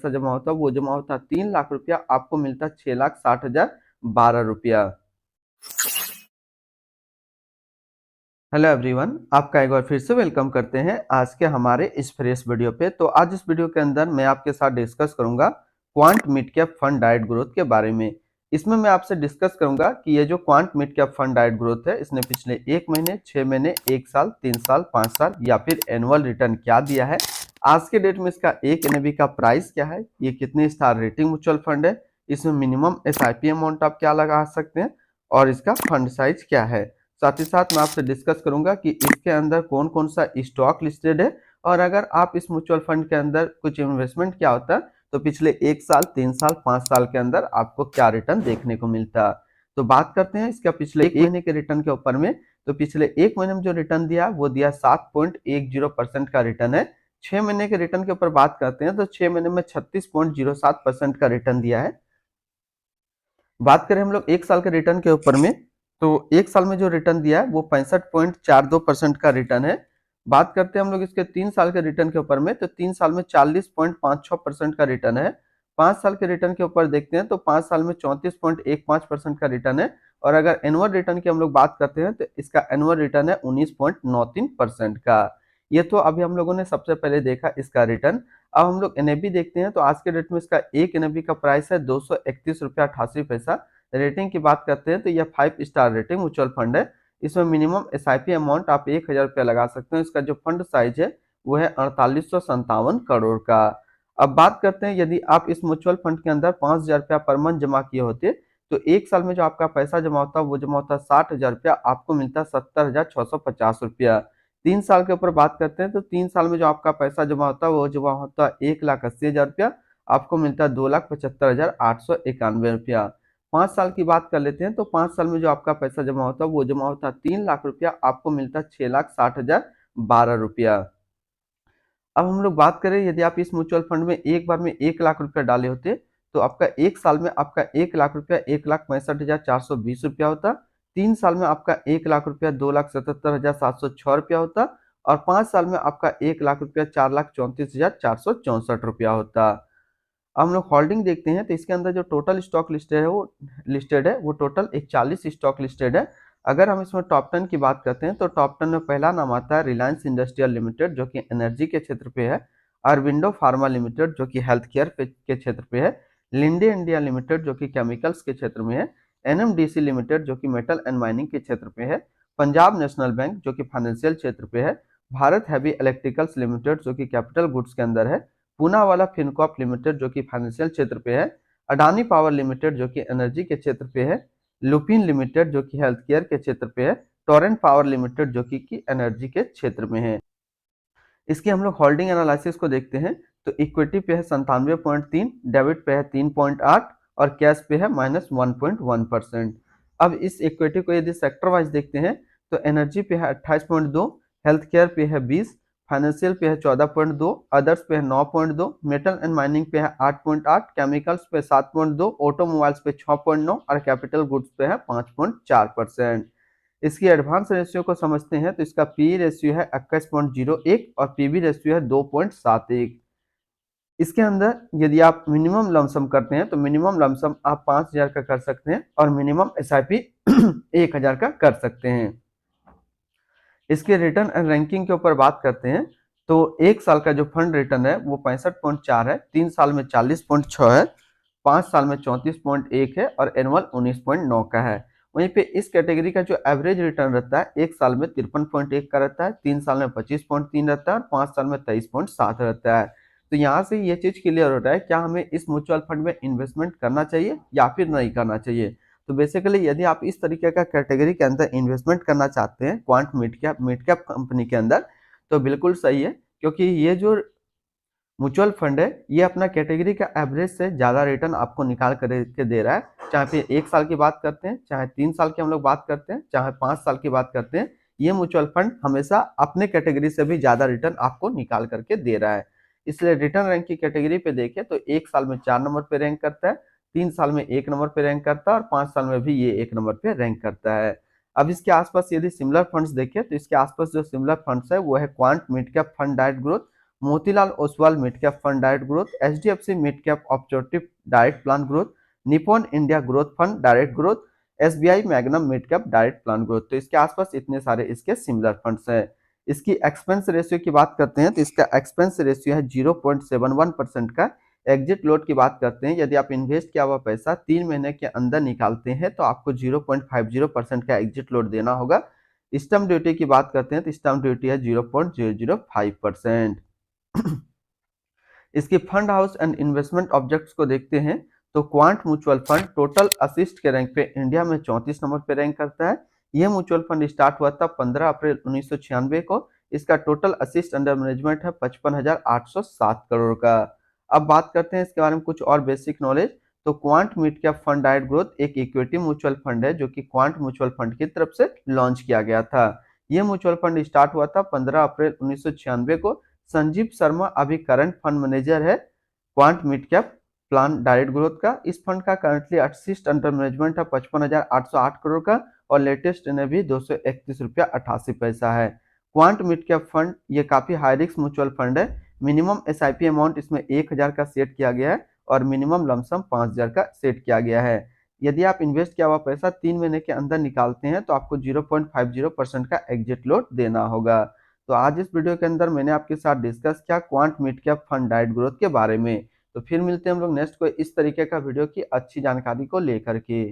पैसा जमा होता वो जमा होता 3 लाख रुपया, आपको मिलता 6,60,012 रुपया। हेलो एवरीवन, आपका एक बार फिर से वेलकम करते हैं आज के हमारे इस फ्रेश वीडियो पे। तो आज इस वीडियो के अंदर मैं आपके साथ डिस्कस करूंगा quant mid cap fund diet growth के बारे में। इसमें मैं आपसे डिस्कस करूंगा कि ये जो quant mid cap fund diet growth है, इसने पिछले 1 महीने, 6 महीने, 1 साल, 3 साल, 5 साल या फिर एनुअल रिटर्न क्या दिया है, आज के डेट में इसका एक एनएवी का प्राइस क्या है, ये कितने स्टार रेटिंग म्यूचुअल फंड है, इसमें मिनिमम एसआईपी अमाउंट आप क्या लगा सकते हैं और इसका फंड साइज क्या है। साथ ही साथ मैं आपसे डिस्कस करूंगा कि इसके अंदर कौन कौन सा स्टॉक लिस्टेड है और अगर आप इस म्यूचुअल फंड के अंदर कुछ इन्वेस्टमेंट क्या होता है तो पिछले 1 साल, 3 साल, 5 साल के अंदर आपको क्या रिटर्न देखने को मिलता है। तो बात करते हैं इसका पिछले 1 महीने के रिटर्न के ऊपर में। तो पिछले 1 महीने में जो रिटर्न दिया वो दिया 7.10% का रिटर्न है। 6 महीने के रिटर्न के ऊपर बात करते हैं तो 6 महीने में 36.07% का रिटर्न दिया है। बात करें हम लोग 1 साल के रिटर्न के ऊपर में, तो 1 साल में जो रिटर्न दिया है वो 65.42% का रिटर्न है। बात करते हैं हम लोग इसके 3 साल के रिटर्न के ऊपर में, तो 3 साल में 40.56% का रिटर्न है। 5 साल के रिटर्न के ऊपर देखते हैं तो 5 साल में 34.15% का रिटर्न है। और अगर एनुअल रिटर्न की हम लोग बात करते हैं तो इसका एनुअल रिटर्न है 19.93% का। ये तो अभी हम लोगों ने सबसे पहले देखा इसका रिटर्न। अब हम लोग एनएबी देखते हैं तो आज के डेट में इसका एक एनएबी का प्राइस है 231 रुपया 88 पैसा। रेटिंग की बात करते हैं तो यह 5 स्टार रेटिंग म्यूचुअल फंड है। इसमें मिनिमम एसआईपी अमाउंट आप 1,000 रुपया लगा सकते हैं। इसका जो फंड साइज है वो है 4857 करोड़ का। अब बात करते हैं यदि आप इस म्यूचुअल फंड के अंदर 5,000 रुपया पर मंथ जमा किए होते तो 1 साल में जो आपका पैसा जमा होता वो जमा होता 60,000 रुपया, आपको मिलता 70,650 रुपया। 3 साल के ऊपर बात करते हैं तो 3 साल में जो आपका पैसा जमा होता है वो जमा होता 1,80,000 रुपया, आपको मिलता 2,75,891 रुपया। 5 साल की बात कर लेते हैं तो 5 साल में जो आपका पैसा जमा होता है वो जमा होता 3 लाख रुपया, आपको मिलता 6,60,012 रुपया। अब हम लोग बात करें यदि आप इस म्यूचुअल फंड में एक बार में 1 लाख रुपया डाले होते तो आपका 1 साल में आपका 1 लाख रुपया 1,65,420 रुपया होता। 3 साल में आपका 1 लाख रुपया 2,77,706 रुपया होता और 5 साल में आपका 1 लाख रुपया 4,34,464 रुपया होता। अब हम लोग होल्डिंग देखते हैं तो इसके अंदर जो टोटल स्टॉक लिस्टेड है वो टोटल 41 स्टॉक लिस्टेड है। अगर हम इसमें टॉप 10 की बात करते हैं तो टॉप 10 में पहला नाम आता है रिलायंस इंडस्ट्रियल लिमिटेड जो कि एनर्जी के क्षेत्र पे है, अरविंदो फार्मा लिमिटेड जो कि हेल्थ केयर के क्षेत्र पे है, लिंडे इंडिया लिमिटेड जो कि केमिकल्स के क्षेत्र में है, एनएमडीसी लिमिटेड जो कि मेटल एंड माइनिंग के क्षेत्र पे है, पंजाब नेशनल बैंक जो कि फाइनेंशियल क्षेत्र पे है, भारत हैवी इलेक्ट्रिकल्स लिमिटेड जो कि कैपिटल गुड्स के अंदर है, पूनावाला फिनकॉर्प लिमिटेड जो कि फाइनेंशियल क्षेत्र पे है, अडानी पावर लिमिटेड जो कि एनर्जी के क्षेत्र पे है, लुपिन लिमिटेड जो कि हेल्थ केयर के क्षेत्र पे है, टोरेंट पावर लिमिटेड जो कि एनर्जी के क्षेत्र में है। इसकी हम लोग होल्डिंग एनालिसिस को देखते हैं तो इक्विटी पे है 97.3, डेबिट पे है 3.8 और कैश पे है -1.1%। अब इस इक्विटी को यदि सेक्टर वाइज देखते हैं तो एनर्जी पे है 28.2, हेल्थ केयर पे है 20, फाइनेंशियल पे है 14.2, अदर्स पे है 9.2, मेटल एंड माइनिंग पे है 8.8, केमिकल्स पे 7.2, ऑटोमोबाइल्स पे 6.9 और कैपिटल गुड्स पे है 5.4%। इसकी एडवांस रेशियो को समझते हैं तो इसका पी रेशियो है 21.01 और पीबी रेशियो है 2.71। इसके अंदर यदि आप मिनिमम लमसम करते हैं तो मिनिमम लमसम आप 5,000 का कर सकते हैं और मिनिमम एसआईपी 1,000 का कर सकते हैं। इसके रिटर्न एंड रैंकिंग के ऊपर बात करते हैं तो 1 साल का जो फंड रिटर्न है वो 65.4 है, 3 साल में 40.6 है, 5 साल में 34.1 है और एनुअल 19.9 का है। वहीं पे इस कैटेगरी का जो एवरेज रिटर्न रहता है 1 साल में 53.1 का रहता है, 3 साल में 25.3 रहता है और 5 साल में 23.7 रहता है। तो यहाँ से ये चीज क्लियर हो रहा है क्या हमें इस म्यूचुअल फंड में इन्वेस्टमेंट करना चाहिए या फिर नहीं करना चाहिए। तो बेसिकली यदि आप इस तरीके का कैटेगरी के अंदर इन्वेस्टमेंट करना चाहते हैं क्वांट मिड कैप कंपनी के अंदर तो बिल्कुल सही है, क्योंकि ये जो म्यूचुअल फंड है ये अपना कैटेगरी का एवरेज से ज्यादा रिटर्न आपको निकाल कर के दे रहा है। चाहे फिर 1 साल की बात करते हैं, चाहे 3 साल की हम लोग बात करते हैं, चाहे 5 साल की बात करते हैं, ये म्यूचुअल फंड हमेशा अपने कैटेगरी से भी ज्यादा रिटर्न आपको निकाल करके दे रहा है। इसलिए रिटर्न रैंक की कैटेगरी पे देखें तो 1 साल में 4 नंबर पे रैंक करता है, 3 साल में 1 नंबर पे रैंक करता है और 5 साल में भी ये 1 नंबर पे रैंक करता है। अब इसके आसपास यदि सिमिलर फंड्स देखें तो इसके आसपास जो सिमिलर फंड्स है वो है quant mid cap fund diet growth, Motilal Oswal mid cap fund direct growth, HDFC mid cap objective direct plan growth, Nippon India growth fund direct growth, SBI magnum mid cap direct plan growth. तो इसके आसपास इतने सारे इसके similar funds हैं। इसकी expense ratio की बात करते हैं तो इसका एक्सपेंस रेशियो है 0.71% का। एग्जिट लोड की बात करते हैं, यदि आप इन्वेस्ट किया हुआ पैसा 3 महीने के अंदर निकालते हैं तो आपको 0.50% का एग्जिट लोड देना होगा। स्टैम्प ड्यूटी की बात करते हैं तो स्टैम्प ड्यूटी है 0.005%। इसकी fund house and investment objects को देखते हैं तो quant mutual fund total assist के रैंक पे इंडिया में 34 नंबर पे रैंक करता है। यह म्यूचुअल फंड स्टार्ट हुआ था 15 अप्रैल 1996 को। इसका टोटल असिस्ट अंडर मैनेजमेंट है 55,807 करोड़ का। अब बात करते हैं इसके बारे में कुछ और बेसिक नॉलेज। तो quant mid cap fund direct growth एक इक्विटी म्यूचुअल फंड है जो कि क्वांट म्यूचुअल फंड की तरफ से लॉन्च किया गया था। यह म्यूचुअल फंड स्टार्ट हुआ था 15 अप्रैल 1996 को। संजीव शर्मा अभी करंट फंड मैनेजर है quant mid cap plan direct growth का। इस फंड का करंटली असिस्ट अंडर मैनेजमेंट है 55,808 करोड़ का और लेटेस्ट एनएवी 231 रुपया 88 पैसा है। क्वांट मिड कैप फंड ये काफी हाई रिस्क म्यूचुअल फंड है। मिनिमम एसआईपी अमाउंट इसमें 1,000 का सेट किया गया है और मिनिमम लमसम 5,000 का सेट किया गया है। यदि आप इन्वेस्ट किया हुआ पैसा 3 महीने के अंदर निकालते हैं तो आपको 0.50% का एग्जिट लोड देना होगा। तो आज इस वीडियो के अंदर मैंने आपके साथ डिस्कस किया quant mid cap fund direct growth के बारे में। तो फिर मिलते हैं हम लोग नेक्स्ट कोई इस तरीके का वीडियो की अच्छी जानकारी को लेकर के।